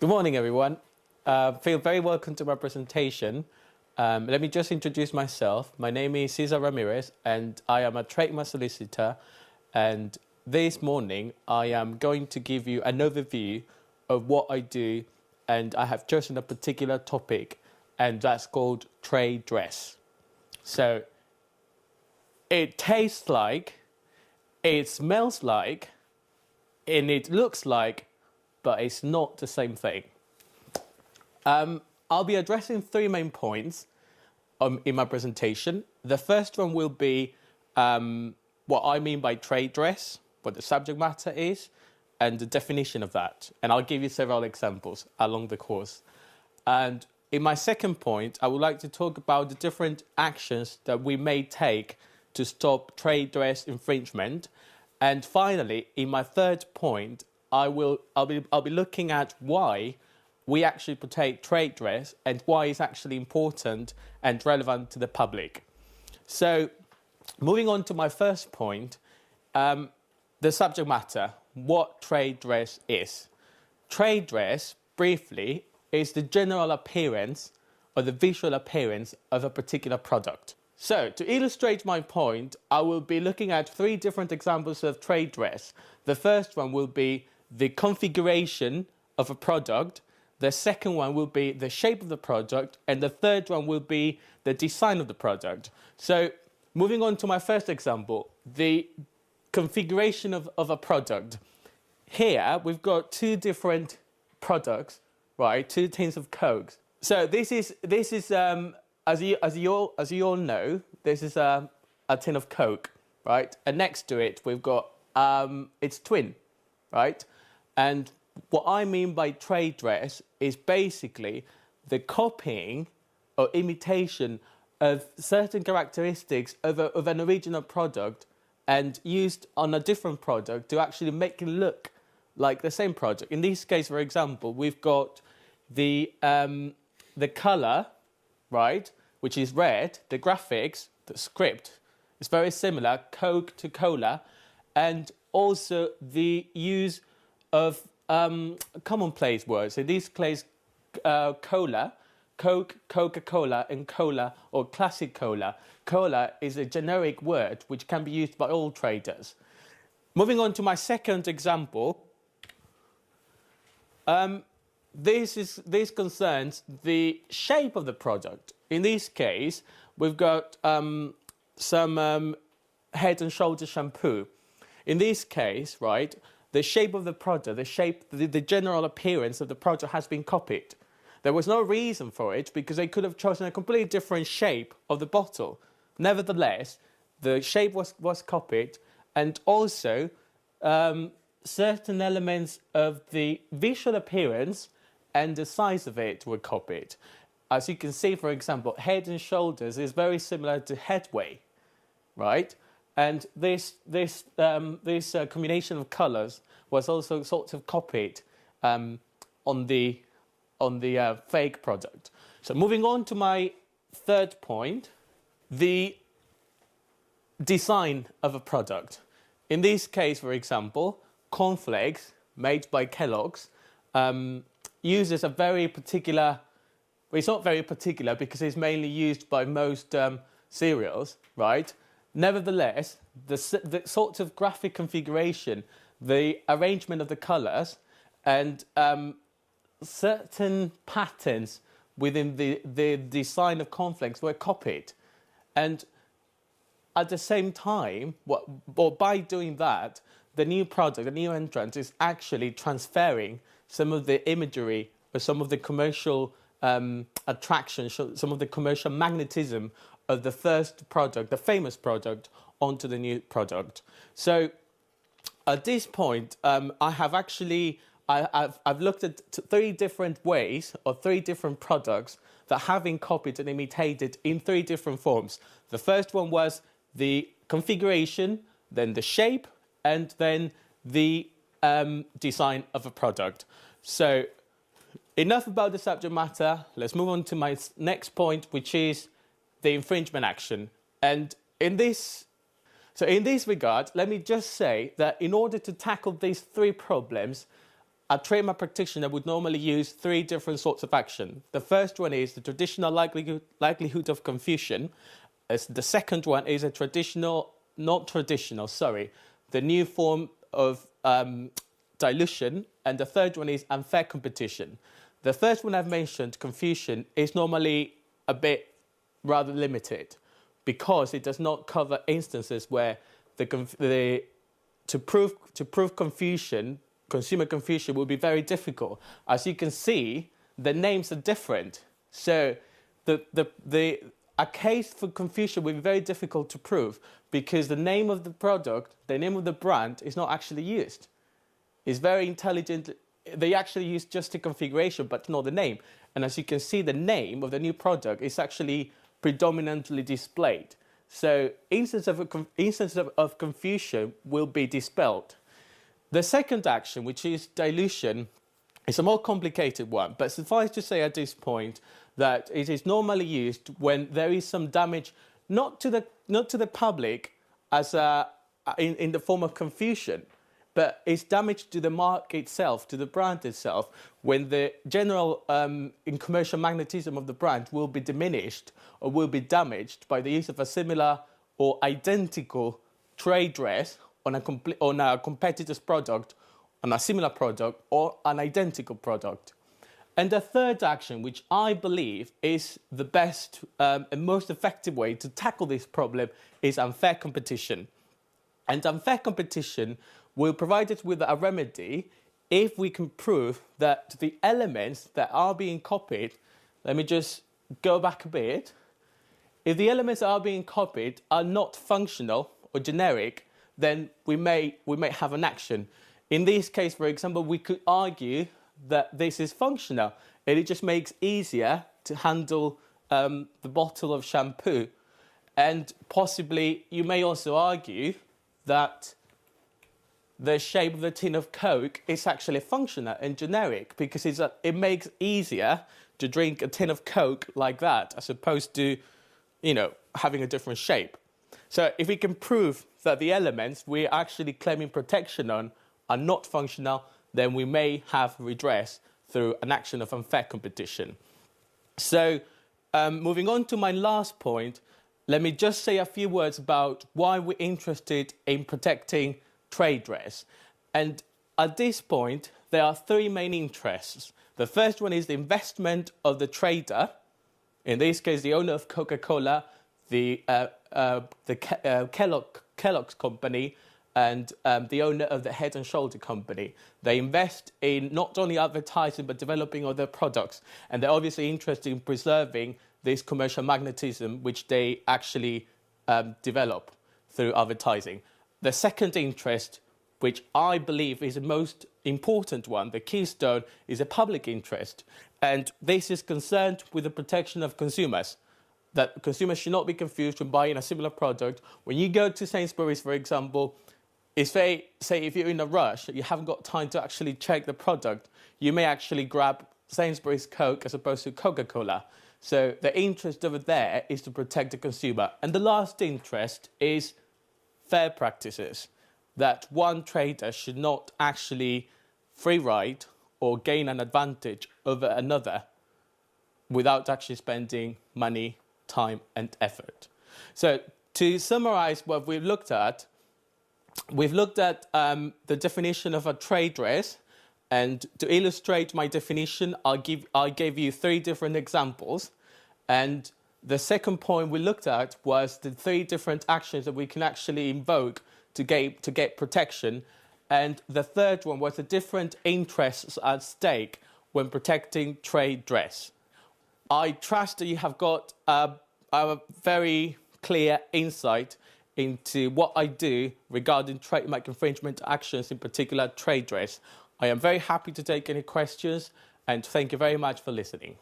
Good morning, everyone. Feel very welcome to my presentation. Let me just introduce myself. My name is Cesar Ramirez, and I am a trademark solicitor. And this morning, I am going to give you an overview of what I do, and I have chosen a particular topic, and that's called trade dress. So, it tastes like, it smells like, and it looks like, but it's not the same thing. I'll be addressing three main points in my presentation. The first one will be what I mean by trade dress, what the subject matter is, and the definition of that. And I'll give you several examples along the course. And in my second point, I would like to talk about the different actions that we may take to stop trade dress infringement. And finally, in my third point, I'll be looking at why we actually protect trade dress and why it's actually important and relevant to the public. So, moving on to my first point, the subject matter, what trade dress is. Trade dress, briefly, is the general appearance or the visual appearance of a particular product. So, to illustrate my point, I will be looking at three different examples of trade dress. The first one will be the configuration of a product. The second one will be the shape of the product. And the third one will be the design of the product. So, moving on to my first example, the configuration of a product. Here, we've got two different products, right? Two tins of Coke. So, this is as you all know, this is a tin of Coke, right? And next to it, we've got its twin, right? And what I mean by trade dress is basically the copying or imitation of certain characteristics of an original product and used on a different product to actually make it look like the same product. In this case, for example, we've got the color, right, which is red, the graphics, the script is very similar, Coke to cola, and also the use of commonplace words. In this case, cola, Coke, Coca-Cola, and cola or classic cola. Cola is a generic word which can be used by all traders. Moving on to my second example, this concerns the shape of the product. In this case, we've got some Head and Shoulders shampoo. In this case, right, the shape of the product, the general appearance of the product has been copied. There was no reason for it because they could have chosen a completely different shape of the bottle. Nevertheless, the shape was copied, and also certain elements of the visual appearance and the size of it were copied. As you can see, for example, Head and Shoulders is very similar to Headway, right? And this combination of colours was also sort of copied on the fake product. So moving on to my third point, the design of a product. In this case, for example, cornflakes made by Kellogg's uses a very particular. Well, it's not very particular because it's mainly used by most cereals, right? Nevertheless, the sort of graphic configuration, the arrangement of the colours, and certain patterns within the design of cornflakes were copied. And at the same time, by doing that, the new product, the new entrant, is actually transferring some of the imagery or some of the commercial attraction, some of the commercial magnetism of the first product, the famous product, onto the new product. So at this point, I've looked at three different ways or three different products that have been copied and imitated in three different forms. The first one was the configuration, then the shape, and then the design of a product. So enough about the subject matter. Let's move on to my next point, which is the infringement action. And in this regard, let me just say that in order to tackle these three problems, a trademark practitioner would normally use three different sorts of action. The first one is the traditional likelihood of confusion. The second one is the new form of dilution. And the third one is unfair competition. The first one I've mentioned, confusion, is normally a bit rather limited because it does not cover instances where to prove confusion, consumer confusion, will be very difficult. As you can see, the names are different. So a case for confusion will be very difficult to prove because the name of the product, the name of the brand is not actually used. It's very intelligent. They actually use just the configuration, but not the name. And as you can see, the name of the new product is actually predominantly displayed. So instances of confusion will be dispelled. The second action, which is dilution, is a more complicated one, but suffice to say at this point that it is normally used when there is some damage, not to the public as in the form of confusion, but it's damage to the mark itself, to the brand itself, when the general in commercial magnetism of the brand will be diminished or will be damaged by the use of a similar or identical trade dress on a competitor's product, on a similar product, or an identical product. And the third action, which I believe is the best and most effective way to tackle this problem, is unfair competition. And unfair competition will provide us with a remedy if we can prove that the elements that are being copied, let me just go back a bit. If the elements that are being copied are not functional or generic, then we may have an action. In this case, for example, we could argue that this is functional and it just makes easier to handle the bottle of shampoo. And possibly you may also argue that the shape of the tin of Coke is actually functional and generic because it makes easier to drink a tin of Coke like that as opposed to, having a different shape. So if we can prove that the elements we're actually claiming protection on are not functional, then we may have redress through an action of unfair competition. So moving on to my last point, let me just say a few words about why we're interested in protecting trade dress. And at this point, there are three main interests. The first one is the investment of the trader, in this case, the owner of Coca-Cola, the Kellogg's company, and the owner of the Head and Shoulder company. They invest in not only advertising, but developing other products. And they're obviously interested in preserving this commercial magnetism, which they actually develop through advertising. The second interest, which I believe is the most important one, the keystone, is a public interest. And this is concerned with the protection of consumers. That consumers should not be confused when buying a similar product. When you go to Sainsbury's, for example, say if you're in a rush, you haven't got time to actually check the product, you may actually grab Sainsbury's Coke as opposed to Coca-Cola. So the interest over there is to protect the consumer. And the last interest is fair practices, that one trader should not actually free ride or gain an advantage over another without actually spending money, time and effort. So to summarize what we've looked at the definition of a trade dress, and to illustrate my definition, I gave you three different examples. And the second point we looked at was the three different actions that we can actually invoke to get protection. And the third one was the different interests at stake when protecting trade dress. I trust that you have got a very clear insight into what I do regarding trademark infringement actions, in particular trade dress. I am very happy to take any questions, and thank you very much for listening.